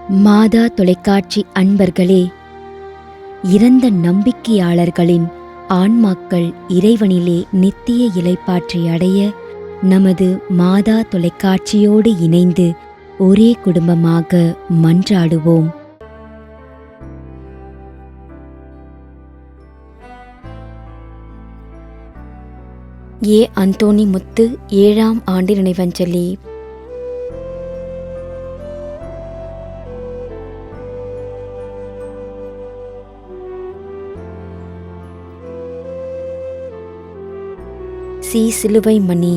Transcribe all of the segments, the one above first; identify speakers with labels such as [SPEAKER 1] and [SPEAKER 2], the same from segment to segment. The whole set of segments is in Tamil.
[SPEAKER 1] மாதா தொலைக்காட்சி அன்பர்களே, இறந்த நம்பிக்கையாளர்களின் ஆன்மாக்கள் இறைவனிலே நித்திய இளைப்பாற்றி அடைய நமது மாதா தொலைக்காட்சியோடு இணைந்து ஒரே குடும்பமாக மன்றாடுவோம். ஏ. அந்தோணி முத்து 7ஆம் ஆண்டு நினைவஞ்சலி. சி. சிலுவை மணி.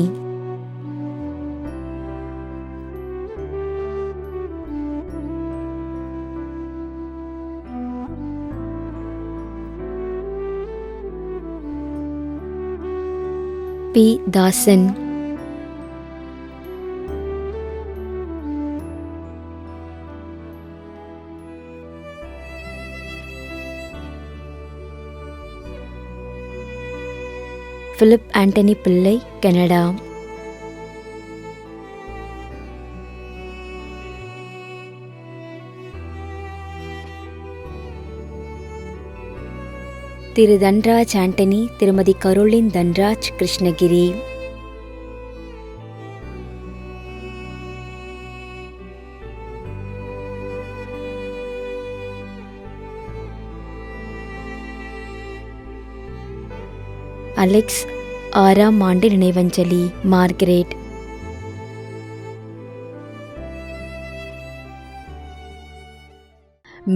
[SPEAKER 1] பி. தாசன். பிலிப் ஆண்டனி பிள்ளை, கனடா. திரு தன்ராஜ் ஆண்டனி, திருமதி கரோலின் தன்ராஜ், கிருஷ்ணகிரி. அலெக்ஸ் 6ஆம் ஆண்டு நினைவஞ்சலி, மார்கரெட்.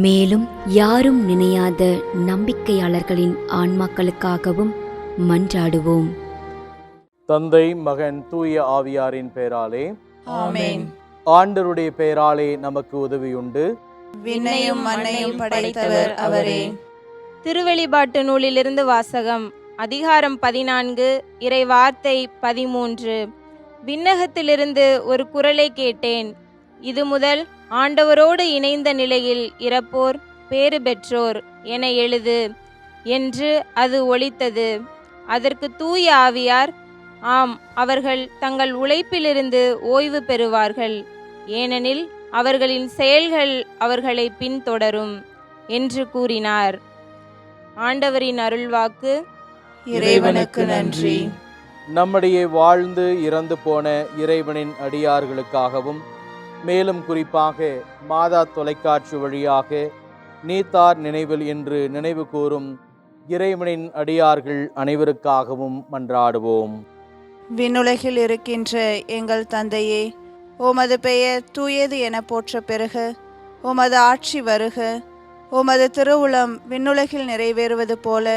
[SPEAKER 1] மேலும் யாரும் நினையாத நம்பிக்கையாளர்களின் ஆன்மாக்களுக்காகவும் மன்றாடுவோம்.
[SPEAKER 2] தந்தை, மகன், தூய ஆவியாரின் பெயராலே
[SPEAKER 3] ஆமென்.
[SPEAKER 2] ஆண்டவருடைய பெயராலே நமக்கு உதவியுண்டு.
[SPEAKER 3] விண்ணையும் மண்ணையும் படைத்தவர் அவரே.
[SPEAKER 4] திருவெளிப்பாட்டு நூலிலிருந்து வாசகம். அதிகாரம் 14, இறை வார்த்தை 13. விண்ணகத்திலிருந்து ஒரு குரலை கேட்டேன். இது முதல் ஆண்டவரோடு இணைந்த நிலையில் இறப்போர் பேறு பெற்றோர் என எழுது என்று அது ஒலித்தது. அதற்கு தூய ஆவியார், ஆம், அவர்கள் தங்கள் உழைப்பிலிருந்து ஓய்வு பெறுவார்கள், ஏனெனில் அவர்களின் செயல்கள் அவர்களை பின்தொடரும் என்று கூறினார். ஆண்டவரின் அருள்வாக்கு.
[SPEAKER 3] இறைவனுக்கு நன்றி.
[SPEAKER 2] நம்முடைய வாழ்ந்து இறந்து போன இறைவனின் அடியார்களுக்காகவும், மேலும் குறிப்பாக மாதா தொலைக்காட்சி வழியாக நீத்தார் நினைவில் என்று நினைவு கூறும் இறைவனின் அடியார்கள் அனைவருக்காகவும் மன்றாடுவோம்.
[SPEAKER 3] விண்ணுலகில் இருக்கின்ற எங்கள் தந்தையே, உமது பெயர் தூயது என போற்ற பெறுக. உமது ஆட்சி வருக. உமது திருவுளம் விண்ணுலகில் நிறைவேறுவது போல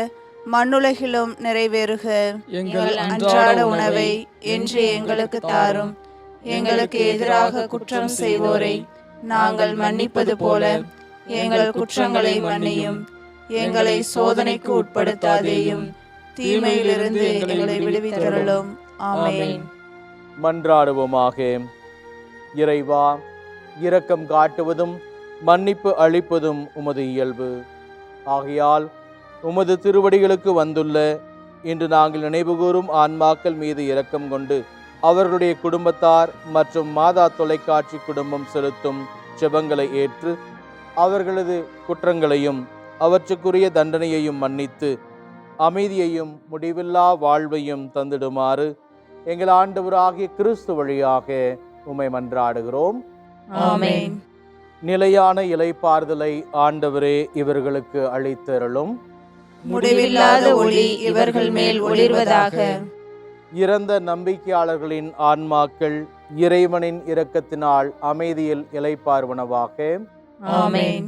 [SPEAKER 3] மண்ணுலகிலும் நிறைவேறுக. எங்கள் அன்றாட உணவை இன்று எங்களுக்கு தாரும். எங்களுக்கு எதிராக குற்றம் செய்வோரை நாங்கள் மன்னிப்பது போல எங்கள் குற்றங்களை மன்னியும். எங்களை சோதனைக்கு உட்படுத்தாதேயும், தீமையிலிருந்து எங்களை விடுவித்தருளும். ஆமென்.
[SPEAKER 2] மன்றாடுவோமாக. இறைவா, இரக்கம் காட்டுவதும் மன்னிப்பு அளிப்பதும் உமது இயல்பு. ஆகையால் உமது திருவடிகளுக்கு வந்துள்ள இன்று நாங்கள் நினைவுகூரும் ஆன்மாக்கள் மீது இரக்கம் கொண்டு அவர்களுடைய குடும்பத்தார் மற்றும் மாதா தொலைக்காட்சி குடும்பம் செலுத்தும் ஜெபங்களை ஏற்று அவர்களது குற்றங்களையும் அவற்றுக்குரிய தண்டனையையும் மன்னித்து அமைதியையும் முடிவில்லா வாழ்வையும் தந்திடுமாறு எங்கள் ஆண்டவராகிய கிறிஸ்து வழியாக உம்மை மன்றாடுகிறோம்.
[SPEAKER 3] ஆமென்.
[SPEAKER 2] நிலையான இளைப்பாறுதலை ஆண்டவரே இவர்களுக்கு அளித்தருளும்.
[SPEAKER 3] முடிவில்லாத ஒளி இவர்கள் மேல் ஒளிர்வதாக.
[SPEAKER 2] இறந்த நம்பிக்கையாளர்களின் ஆன்மாக்கள் இறைவனின் இரக்கத்தினால் அமைதியில் இளைப்பாறுவனவாக.
[SPEAKER 3] ஆமென்.